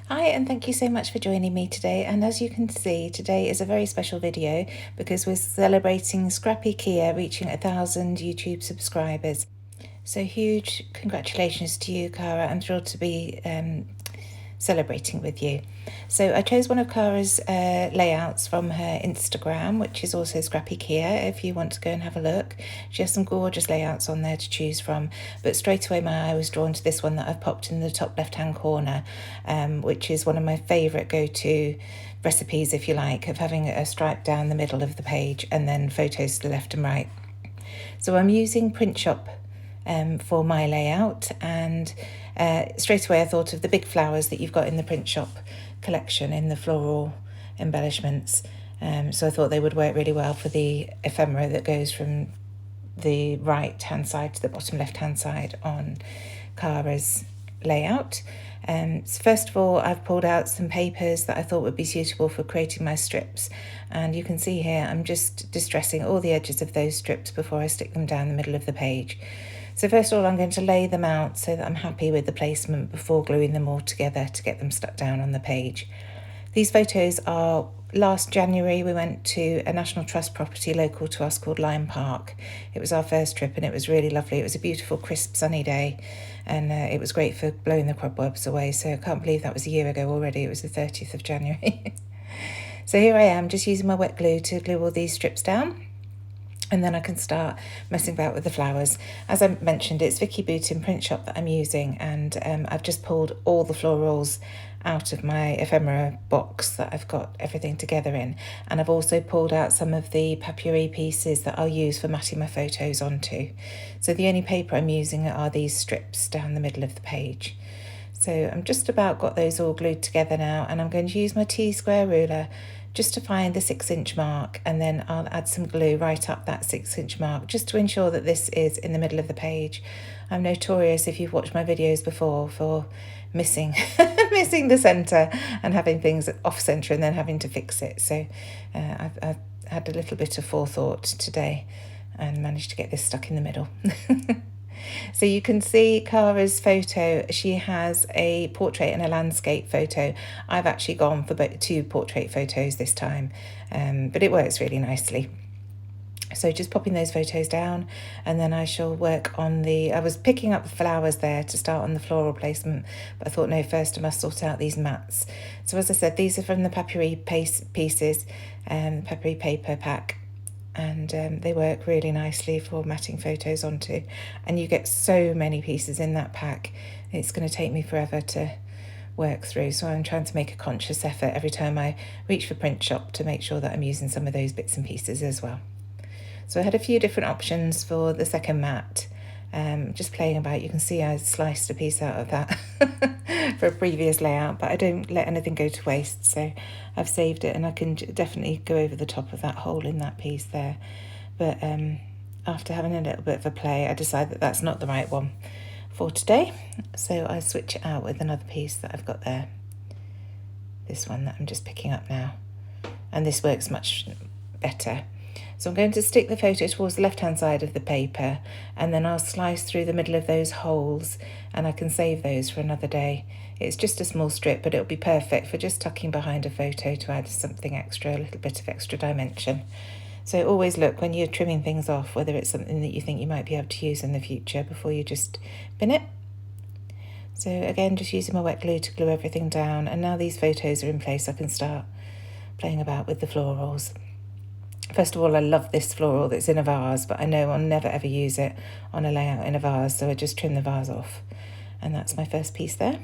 Hi, and thank you so much for joining me today. And as you can see, today is a very special video because we're celebrating Scrappykea reaching 1,000 YouTube subscribers. So huge congratulations to you, Cara. I'm thrilled to be celebrating with you. So I chose one of Cara's layouts from her Instagram, which is also Scrappykea, if you want to go and have a look. She has some gorgeous layouts on there to choose from, but straight away my eye was drawn to this one that I've popped in the top left-hand corner, which is one of my favourite go-to recipes, if you like, of having a stripe down the middle of the page and then photos to the left and right. So I'm using Print Shop for my layout, and straight away I thought of the big flowers that you've got in the Print Shop collection in the floral embellishments. So I thought they would work really well for the ephemera that goes from the right hand side to the bottom left hand side on Cara's layout. So first of all, I've pulled out some papers that I thought would be suitable for creating my strips, and you can see here I'm just distressing all the edges of those strips before I stick them down the middle of the page. So first of all, I'm going to lay them out so that I'm happy with the placement before gluing them all together to get them stuck down on the page. These photos are last January. We went to a National Trust property local to us called Lyme Park. It was our first trip and it was really lovely. It was a beautiful, crisp, sunny day, and it was great for blowing the cobwebs away. So I can't believe that was a year ago already. It was the 30th of January. So here I am, just using my wet glue to glue all these strips down. And then I can start messing about with the flowers. As I mentioned, it's Vicki Boutin Print Shop that I'm using, and I've just pulled all the florals out of my ephemera box that I've got everything together in. And I've also pulled out some of the papier pieces that I'll use for matting my photos onto. So the only paper I'm using are these strips down the middle of the page. So I'm just about got those all glued together now, and I'm going to use my T-square ruler just to find the 6-inch mark, and then I'll add some glue right up that 6-inch mark just to ensure that this is in the middle of the page. I'm notorious, if you've watched my videos before, for missing missing the centre and having things off centre and then having to fix it. So I've had a little bit of forethought today and managed to get this stuck in the middle. So you can see Cara's photo. She has a portrait and a landscape photo. I've actually gone for 2 portrait photos this time, but it works really nicely. So just popping those photos down, and then I shall work on I was picking up the flowers there to start on the floral placement, but I thought, no, first I must sort out these mats. So as I said, these are from the papier pieces, papier paper pack, and they work really nicely for matting photos onto, and you get so many pieces in that pack, it's going to take me forever to work through. So I'm trying to make a conscious effort every time I reach for Print Shop to make sure that I'm using some of those bits and pieces as well. So I had a few different options for the second mat. Just playing about, you can see I sliced a piece out of that for a previous layout, but I don't let anything go to waste, so I've saved it, and I can definitely go over the top of that hole in that piece there. But after having a little bit of a play, I decided that that's not the right one for today, so I switch it out with another piece that I've got there, this one that I'm just picking up now, and this works much better. So I'm going to stick the photo towards the left-hand side of the paper, and then I'll slice through the middle of those holes, and I can save those for another day. It's just a small strip, but it'll be perfect for just tucking behind a photo to add something extra, a little bit of extra dimension. So always look when you're trimming things off, whether it's something that you think you might be able to use in the future before you just bin it. So again, just using my wet glue to glue everything down, and now these photos are in place, I can start playing about with the florals. First of all, I love this floral that's in a vase, but I know I'll never ever use it on a layout in a vase, so I just trim the vase off. And that's my first piece there.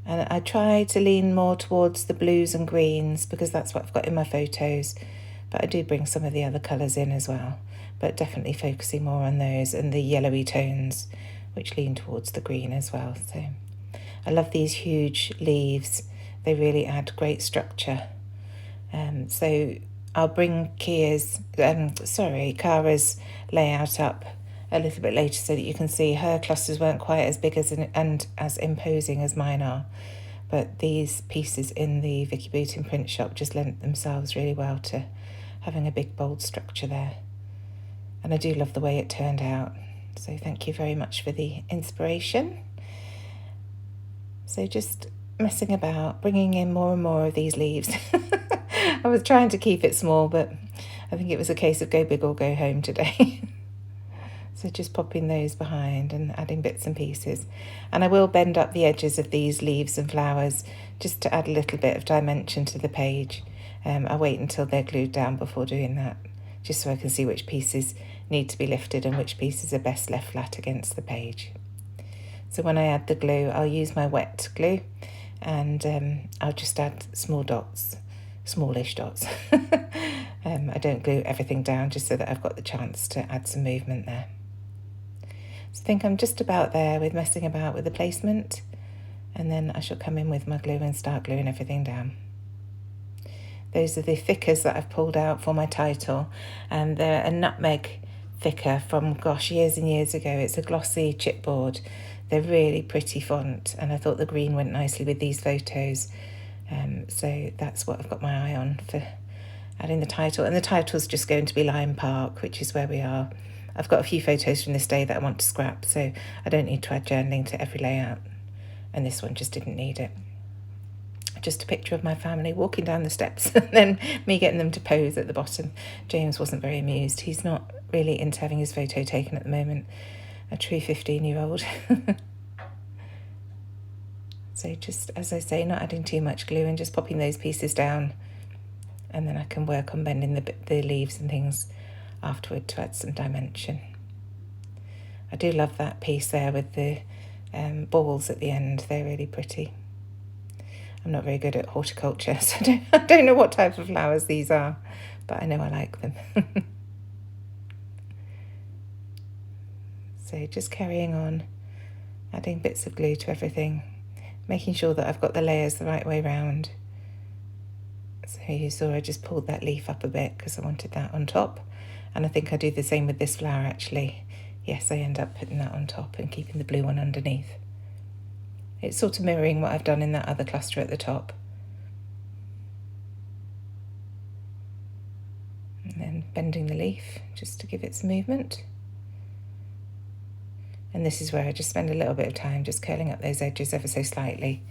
And I try to lean more towards the blues and greens because that's what I've got in my photos, but I do bring some of the other colours in as well, but definitely focusing more on those and the yellowy tones, which lean towards the green as well. So I love these huge leaves. They really add great structure. So I'll bring Cara's layout up a little bit later so that you can see her clusters weren't quite as big and as imposing as mine are. But these pieces in the Vicki Boutin Print Shop just lent themselves really well to having a big bold structure there. And I do love the way it turned out. So thank you very much for the inspiration. So just messing about, bringing in more and more of these leaves. I was trying to keep it small, but I think it was a case of go big or go home today. So just popping those behind and adding bits and pieces. And I will bend up the edges of these leaves and flowers just to add a little bit of dimension to the page. I wait until they're glued down before doing that, just so I can see which pieces need to be lifted and which pieces are best left flat against the page. So when I add the glue, I'll use my wet glue, and I'll just add small dots, smallish dots. I don't glue everything down, just so that I've got the chance to add some movement there. So I think I'm just about there with messing about with the placement, and then I shall come in with my glue and start gluing everything down. Those are the thickers that I've pulled out for my title, and they're a nutmeg thicker from, gosh, years and years ago. It's a glossy chipboard. They're really pretty font, and I thought the green went nicely with these photos. So that's what I've got my eye on for adding the title. And the title's just going to be Lime Park, which is where we are. I've got a few photos from this day that I want to scrap, so I don't need to add journaling to every layout. And this one just didn't need it. Just a picture of my family walking down the steps and then me getting them to pose at the bottom. James wasn't very amused. He's not really into having his photo taken at the moment. A true 15-year-old. So just, as I say, not adding too much glue and just popping those pieces down, and then I can work on bending the leaves and things afterward to add some dimension. I do love that piece there with the balls at the end. They're really pretty. I'm not very good at horticulture, so I don't know what type of flowers these are, but I know I like them. So just carrying on, adding bits of glue to everything, making sure that I've got the layers the right way round. So you saw I just pulled that leaf up a bit because I wanted that on top, and I think I do the same with this flower actually. Yes, I end up putting that on top and keeping the blue one underneath. It's sort of mirroring what I've done in that other cluster at the top. And then bending the leaf just to give it some movement. And this is where I just spend a little bit of time just curling up those edges ever so slightly.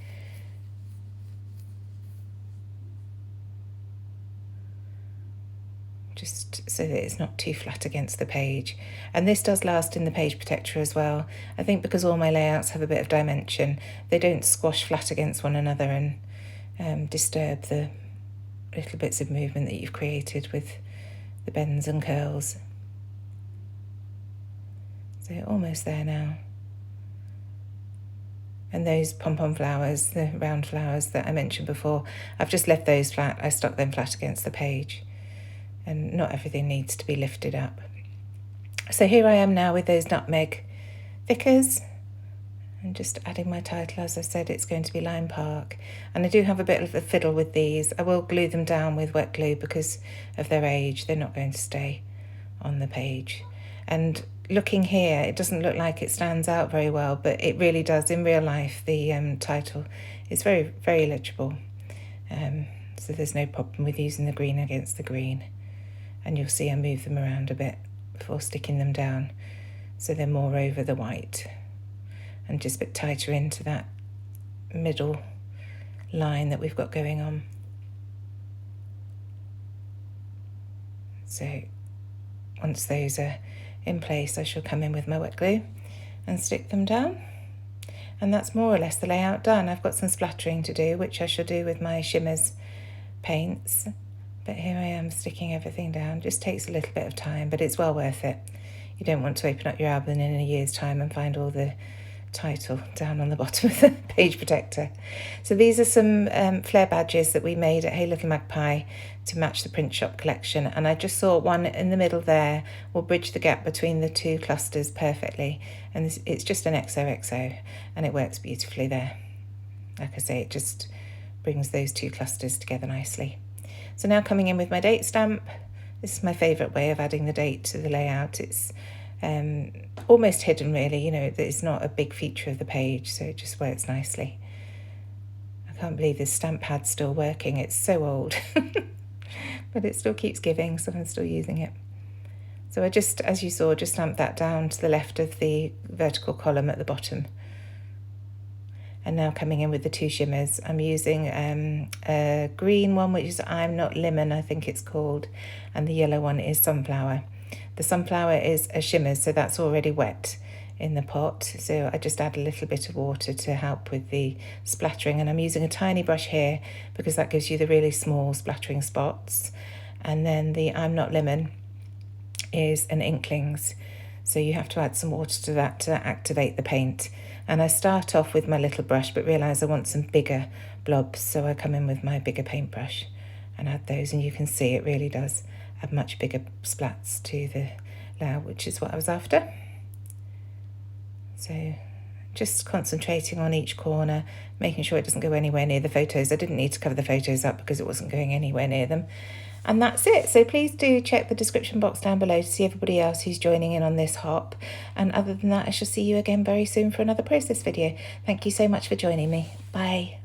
Just so that it's not too flat against the page. And this does last in the page protector as well. I think because all my layouts have a bit of dimension, they don't squash flat against one another and disturb the little bits of movement that you've created with the bends and curls. So almost there now. And those pom-pom flowers, the round flowers that I mentioned before, I've just left those flat. I stuck them flat against the page. And not everything needs to be lifted up. So here I am now with those nutmeg thickers, and just adding my title. As I said, it's going to be Lime Park, and I do have a bit of a fiddle with these. I will glue them down with wet glue because of their age. They're not going to stay on the page. And looking here, it doesn't look like it stands out very well, but it really does in real life. The title is very, very legible, so there's no problem with using the green against the green. And you'll see I move them around a bit before sticking them down, so they're more over the white and just a bit tighter into that middle line that we've got going on. So once those are in place, I shall come in with my wet glue and stick them down. And that's more or less the layout done. I've got some splattering to do, which I shall do with my shimmers paints. But here I am sticking everything down. Just takes a little bit of time, but it's well worth it. You don't want to open up your album in a year's time and find all the title down on the bottom of the page protector. So these are some flare badges that we made at Hey Little Magpie to match the print shop collection. And I just thought one in the middle there will bridge the gap between the two clusters perfectly. And it's just an XOXO, and it works beautifully there. Like I say, it just brings those two clusters together nicely. So now coming in with my date stamp. This is my favourite way of adding the date to the layout. It's almost hidden really, you know, it's not a big feature of the page, so it just works nicely. I can't believe this stamp pad's still working. It's so old, but it still keeps giving, so I'm still using it. So I just, as you saw, just stamped that down to the left of the vertical column at the bottom. And now coming in with the 2 shimmers. I'm using a green one, which is I'm Not Lemon, I think it's called, and the yellow one is Sunflower. The Sunflower is a shimmer, so that's already wet in the pot, so I just add a little bit of water to help with the splattering, and I'm using a tiny brush here because that gives you the really small splattering spots. And then the I'm Not Lemon is an Inklings, so you have to add some water to that to activate the paint. And I start off with my little brush but realise I want some bigger blobs, so I come in with my bigger paintbrush and add those, and you can see it really does add much bigger splats to the layer, which is what I was after. So just concentrating on each corner, making sure it doesn't go anywhere near the photos. I didn't need to cover the photos up because it wasn't going anywhere near them. And that's it. So please do check the description box down below to see everybody else who's joining in on this hop. And other than that, I shall see you again very soon for another process video. Thank you so much for joining me. Bye.